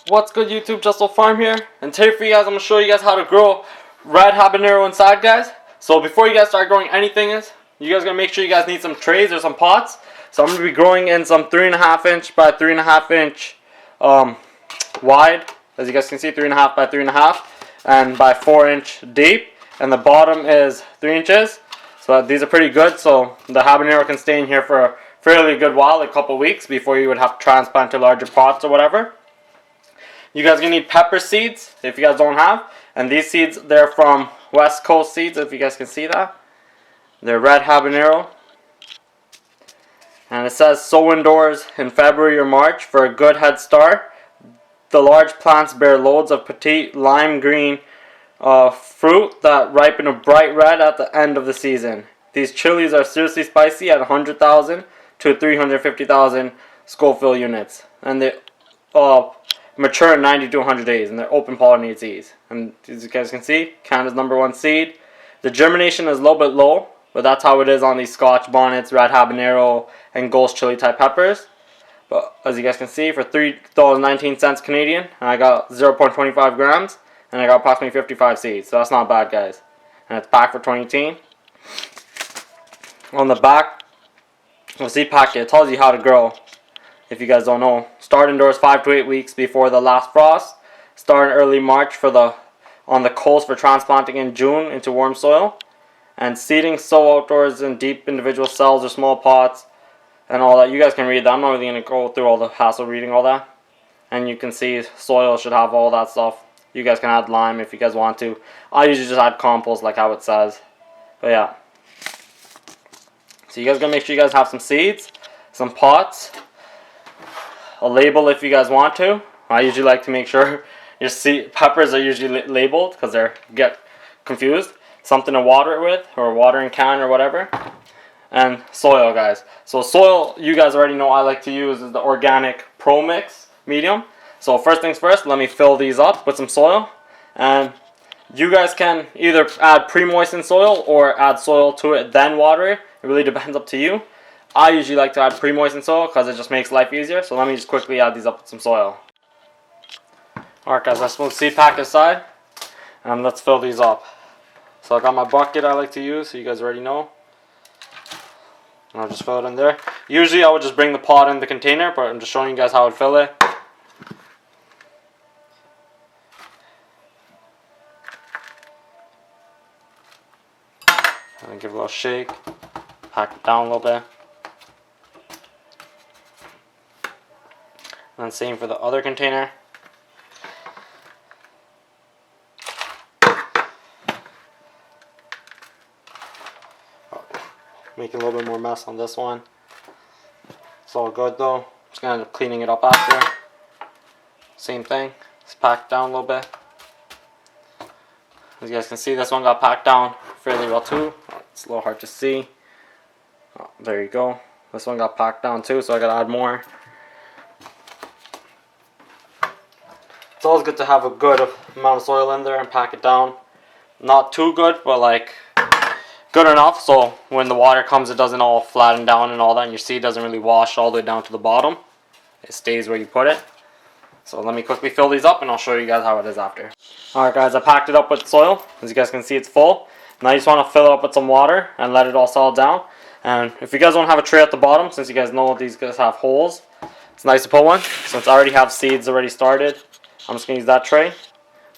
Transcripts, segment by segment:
What's good, YouTube? Just Farm here, and today for you guys I'm going to show you guys how to grow red habanero inside, guys. So before you guys start growing anything, you guys are going to make sure you guys need some trays or some pots. So I'm going to be growing in some 3.5 inch by 3.5 inch wide, as you guys can see, 3.5 by 3.5, and by 4 inch deep, and the bottom is 3 inches. So these are pretty good, so the habanero can stay in here for a fairly good while, a couple weeks, before you would have to transplant to larger pots or whatever. You guys are going to need pepper seeds if you guys don't have. And these seeds, they're from West Coast Seeds, if you guys can see that. They're red habanero. And it says sow indoors in February or March for a good head start. The large plants bear loads of petite lime green fruit that ripen a bright red at the end of the season. These chilies are seriously spicy at 100,000 to 350,000 Scoville units. And they mature in 90 to 100 days, and they're open pollinated seeds. And as you guys can see, Canada's #1 seed. The germination is a little bit low, but that's how it is on these Scotch bonnets, red habanero, and ghost chili type peppers. But as you guys can see, for $3.19 Canadian, I got 0.25 grams, and I got approximately 55 seeds. So that's not bad, guys. And it's packed for 2018. On the back, the seed packet, it tells you how to grow. If you guys don't know, start indoors 5 to 8 weeks before the last frost. Start in early March on the coast for transplanting in June into warm soil. And seeding, sow outdoors in deep individual cells or small pots and all that. You guys can read that. I'm not really going to go through all the hassle reading all that. And you can see soil should have all that stuff. You guys can add lime if you guys want to. I usually just add compost like how it says. But yeah. So you guys got to make sure you guys have some seeds, some pots, a label if you guys want to. I usually like to make sure your peppers are usually labeled because they get confused. Something to water it with, or a watering can or whatever. And soil, guys. So soil, you guys already know I like to use is the organic Pro Mix medium. So first things first, let me fill these up with some soil. And you guys can either add pre-moistened soil or add soil to it then water it. It really depends up to you. I usually like to add pre-moistened soil because it just makes life easier. So let me just quickly add these up with some soil. Alright guys, let's move the seed pack aside and let's fill these up. So I got my bucket I like to use, so you guys already know. And I'll just fill it in there. Usually I would just bring the pot in the container, but I'm just showing you guys how I would fill it. And give it a little shake. Pack it down a little bit. And same for the other container. Make a little bit more mess on this one. It's all good though. Just gonna end up cleaning it up after. Same thing. It's packed down a little bit. As you guys can see, this one got packed down fairly well too. It's a little hard to see. Oh, there you go. This one got packed down too, so I gotta add more. It's always good to have a good amount of soil in there and pack it down. Not too good, but like good enough so when the water comes it doesn't all flatten down and all that, and your seed doesn't really wash all the way down to the bottom. It stays where you put it. So let me quickly fill these up and I'll show you guys how it is after. Alright guys, I packed it up with soil. As you guys can see, it's full. Now you just want to fill it up with some water and let it all settle down. And if you guys don't have a tray at the bottom, since you guys know these guys have holes, it's nice to put one. Since I already have seeds already started, I'm just going to use that tray.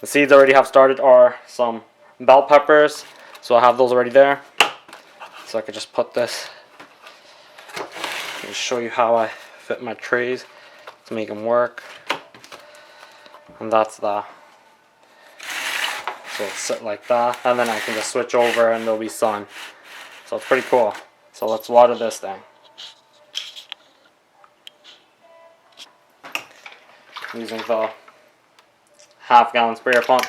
The seeds I already have started are some bell peppers, so I have those already there. So I could just put this, and show you how I fit my trays to make them work. And that's that. So it's sit like that, and then I can just switch over and there'll be sun. So it's pretty cool. So let's water this thing. Using the half-gallon sprayer pump.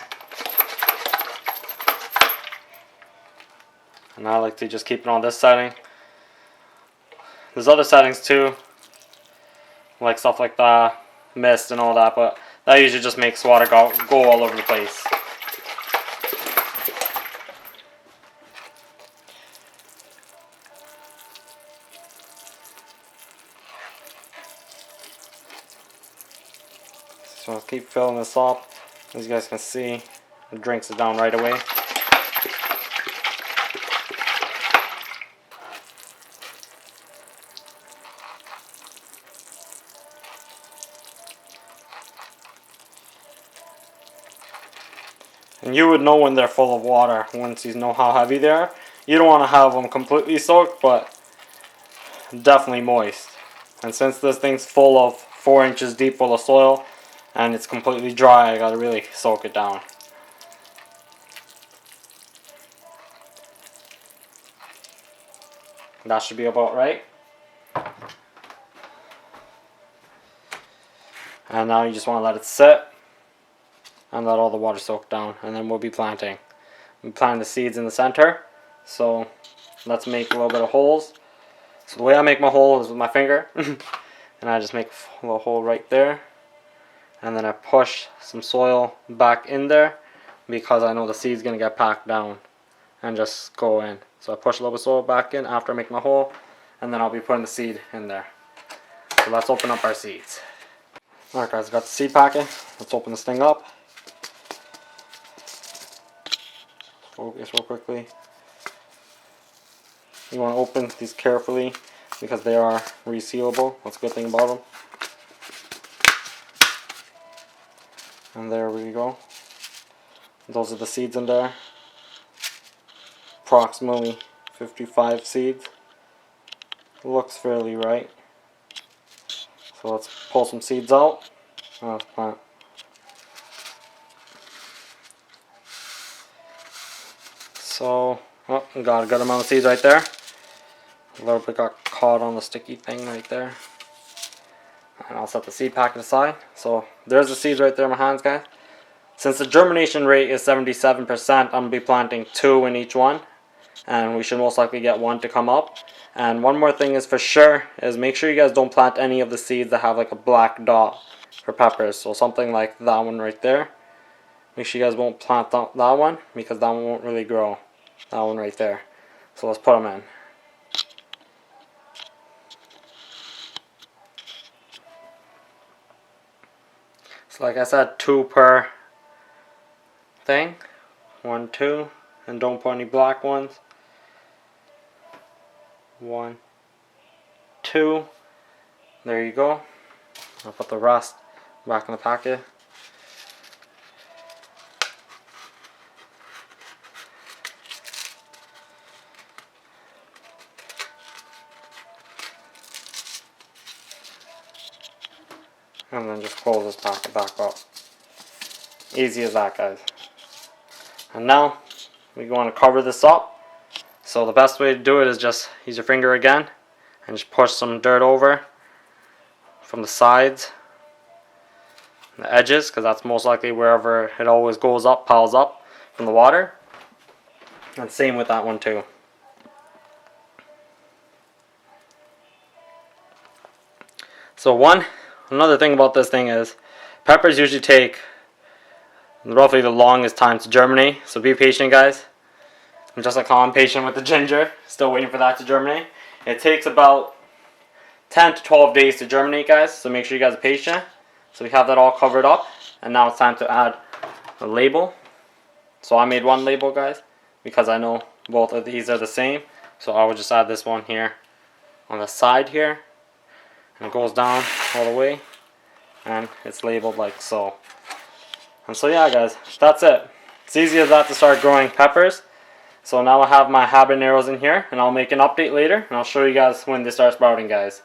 And I like to just keep it on this setting. There's other settings too, like stuff like that, mist and all that, but that usually just makes water go all over the place. So I'll keep filling this up. As you guys can see, it drinks it down right away. And you would know when they're full of water once you know how heavy they are. You don't want to have them completely soaked, but definitely moist. And since this thing's full of 4 inches deep full of soil and it's completely dry, I gotta really soak it down. That should be about right. And now you just want to let it sit and let all the water soak down, and then we'll be planting. We plant the seeds in the center, so let's make a little bit of holes. So the way I make my hole is with my finger, and I just make a little hole right there, and then I push some soil back in there because I know the seed's going to get packed down and just go in. So I push a little bit of soil back in after I make my hole, and then I'll be putting the seed in there. So let's open up our seeds. Alright guys, I got the seed packet. Let's open this thing up. Focus real quickly. You want to open these carefully because they are resealable. That's a good thing about them. And there we go. Those are the seeds in there. Approximately 55 seeds. Looks fairly right. So let's pull some seeds out. Let's plant. So, oh, got a good amount of seeds right there. A little bit got caught on the sticky thing right there. And I'll set the seed packet aside. So there's the seeds right there in my hands, guys. Since the germination rate is 77%, I'm going to be planting 2 in each one. And we should most likely get 1 to come up. And one more thing is for sure is make sure you guys don't plant any of the seeds that have like a black dot for peppers. So something like that one right there. Make sure you guys won't plant that one because that one won't really grow. That one right there. So let's put them in. So like I said, 2 per thing. 1, 2. And don't put any black ones. 1, 2. There you go. I'll put the rest back in the packet. And then just close this packet back up. Easy as that, guys. And now we want to cover this up. So the best way to do it is just use your finger again and just push some dirt over from the sides, the edges, because that's most likely wherever it always goes up, piles up from the water. And same with that one too. So another thing about this thing is peppers usually take roughly the longest time to germinate. So be patient, guys. I'm just like how I'm patient with the ginger, still waiting for that to germinate. It takes about 10 to 12 days to germinate, guys, so make sure you guys are patient. So we have that all covered up, and now it's time to add a label. So I made 1 label, guys, because I know both of these are the same. So I will just add this one here on the side here, and it goes down all the way, and it's labeled like so. And so yeah, guys, that's it. It's easy as that to start growing peppers. So now I have my habaneros in here, and I'll make an update later, and I'll show you guys when they start sprouting, guys.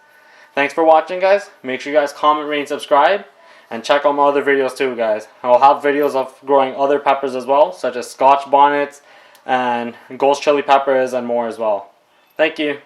Thanks for watching, guys. Make sure you guys comment, rate, and subscribe, and check out my other videos too, guys. I'll have videos of growing other peppers as well, such as Scotch bonnets and ghost chili peppers and more as well. Thank you.